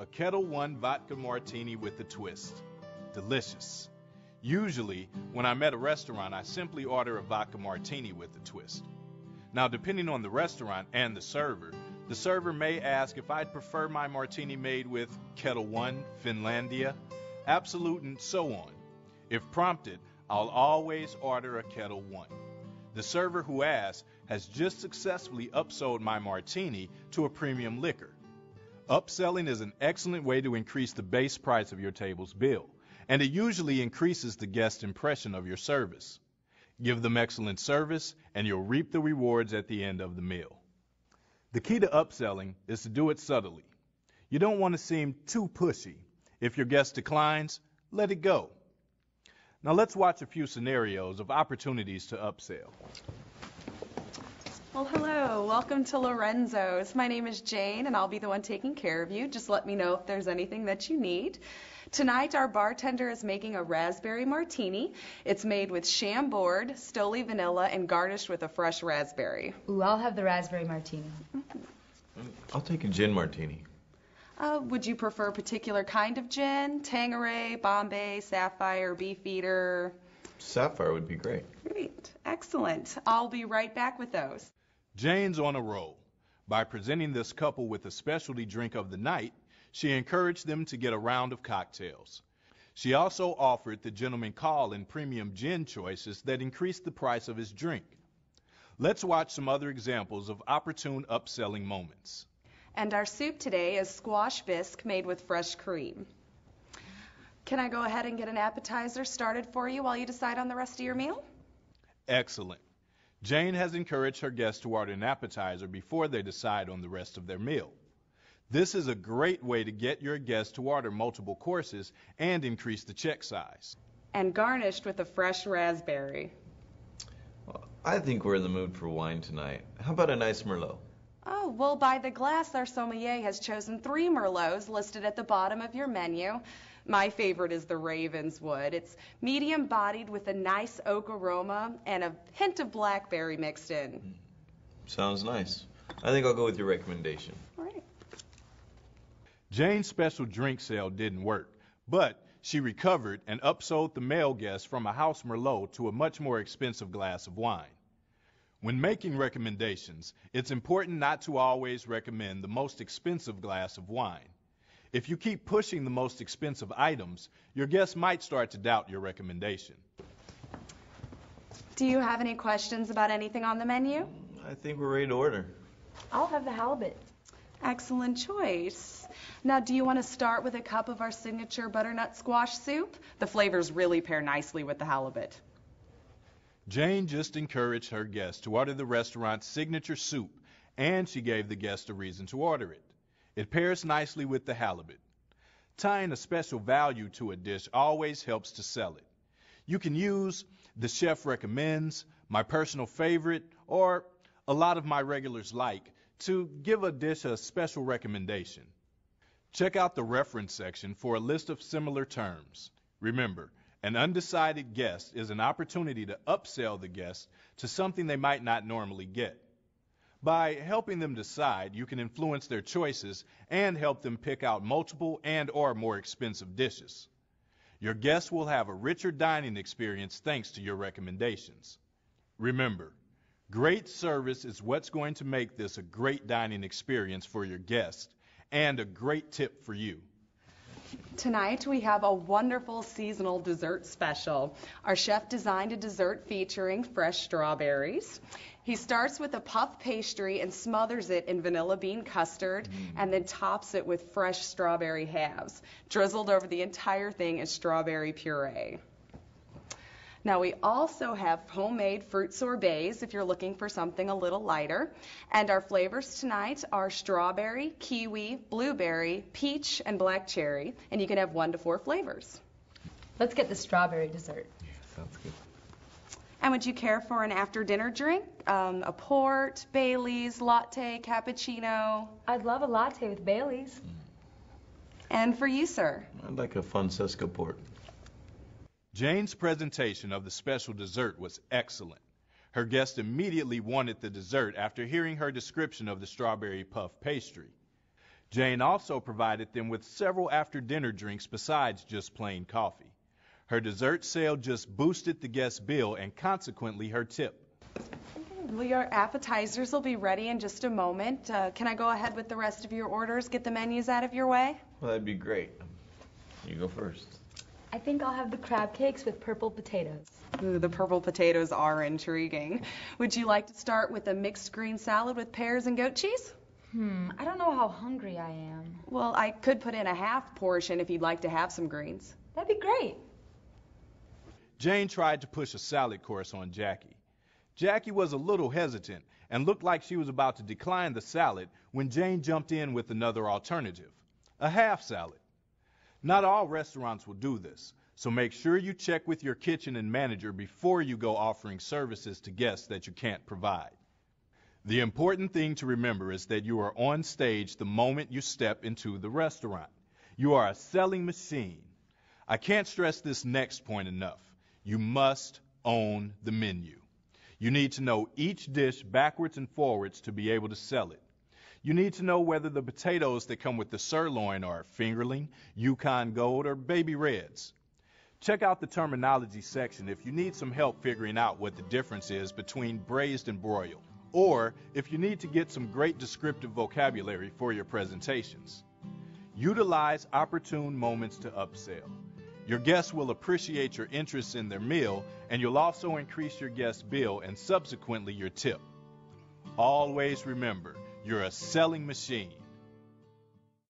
a Ketel One vodka martini with a twist. Delicious. Usually, when I'm at a restaurant, I simply order a vodka martini with a twist. Now, depending on the restaurant and the server may ask if I'd prefer my martini made with Ketel One, Finlandia, Absolut, and so on. If prompted, I'll always order a Ketel One. The server who asks has just successfully upsold my martini to a premium liquor. Upselling is an excellent way to increase the base price of your table's bill, and it usually increases the guest impression of your service. Give them excellent service, and you'll reap the rewards at the end of the meal. The key to upselling is to do it subtly. You don't want to seem too pushy. If your guest declines, let it go. Now let's watch a few scenarios of opportunities to upsell. Well, hello. Welcome to Lorenzo's. My name is Jane, and I'll be the one taking care of you. Just let me know if there's anything that you need. Tonight, our bartender is making a raspberry martini. It's made with Chambord, Stoli vanilla, and garnished with a fresh raspberry. Ooh, I'll have the raspberry martini. I'll take a gin martini. Would you prefer a particular kind of gin? Tanqueray, Bombay, Sapphire, Beefeater? Sapphire would be great. Great. Excellent. I'll be right back with those. Jane's on a roll. By presenting this couple with a specialty drink of the night, she encouraged them to get a round of cocktails. She also offered the gentleman call-in premium gin choices that increased the price of his drink. Let's watch some other examples of opportune upselling moments. And our soup today is squash bisque made with fresh cream. Can I go ahead and get an appetizer started for you while you decide on the rest of your meal? Excellent. Jane has encouraged her guests to order an appetizer before they decide on the rest of their meal. This is a great way to get your guests to order multiple courses and increase the check size. And garnished with a fresh raspberry. Well, I think we're in the mood for wine tonight. How about a nice Merlot? Oh, well, by the glass, our sommelier has chosen 3 Merlots listed at the bottom of your menu. My favorite is the Ravenswood. It's medium-bodied with a nice oak aroma and a hint of blackberry mixed in. Sounds nice. I think I'll go with your recommendation. All right. Jane's special drink sale didn't work, but she recovered and upsold the male guest from a house Merlot to a much more expensive glass of wine. When making recommendations, it's important not to always recommend the most expensive glass of wine. If you keep pushing the most expensive items, your guests might start to doubt your recommendation. Do you have any questions about anything on the menu? I think we're ready to order. I'll have the halibut. Excellent choice. Now, do you want to start with a cup of our signature butternut squash soup? The flavors really pair nicely with the halibut. Jane just encouraged her guests to order the restaurant's signature soup, and she gave the guest a reason to order it. It pairs nicely with the halibut. Tying a special value to a dish always helps to sell it. You can use the chef recommends, my personal favorite, or a lot of my regulars like to give a dish a special recommendation. Check out the reference section for a list of similar terms. Remember, an undecided guest is an opportunity to upsell the guest to something they might not normally get. By helping them decide, you can influence their choices and help them pick out multiple and/or more expensive dishes. Your guests will have a richer dining experience thanks to your recommendations. Remember, great service is what's going to make this a great dining experience for your guests and a great tip for you. Tonight we have a wonderful seasonal dessert special. Our chef designed a dessert featuring fresh strawberries. He starts with a puff pastry and smothers it in vanilla bean custard and then tops it with fresh strawberry halves. Drizzled over the entire thing is strawberry puree. Now we also have homemade fruit sorbets if you're looking for something a little lighter. And our flavors tonight are strawberry, kiwi, blueberry, peach, and black cherry. And you can have 1 to 4 flavors. Let's get the strawberry dessert. Yeah, sounds good. And would you care for an after-dinner drink? A port, Bailey's, latte, cappuccino? I'd love a latte with Bailey's. And for you, sir? I'd like a Francesca port. Jane's presentation of the special dessert was excellent. Her guest immediately wanted the dessert after hearing her description of the strawberry puff pastry. Jane also provided them with several after-dinner drinks besides just plain coffee. Her dessert sale just boosted the guest bill and consequently her tip. Well, your appetizers will be ready in just a moment. Can I go ahead with the rest of your orders, get the menus out of your way? Well, that'd be great. You go first. I think I'll have the crab cakes with purple potatoes. Ooh, the purple potatoes are intriguing. Would you like to start with a mixed green salad with pears and goat cheese? I don't know how hungry I am. Well, I could put in a half portion if you'd like to have some greens. That'd be great. Jane tried to push a salad course on Jackie. Jackie was a little hesitant and looked like she was about to decline the salad when Jane jumped in with another alternative, a half salad. Not all restaurants will do this, so make sure you check with your kitchen and manager before you go offering services to guests that you can't provide. The important thing to remember is that you are on stage the moment you step into the restaurant. You are a selling machine. I can't stress this next point enough. You must own the menu. You need to know each dish backwards and forwards to be able to sell it. You need to know whether the potatoes that come with the sirloin are fingerling, Yukon Gold, or baby reds. Check out the terminology section if you need some help figuring out what the difference is between braised and broiled, or if you need to get some great descriptive vocabulary for your presentations. Utilize opportune moments to upsell. Your guests will appreciate your interest in their meal, and you'll also increase your guest bill and subsequently your tip. Always remember, you're a selling machine.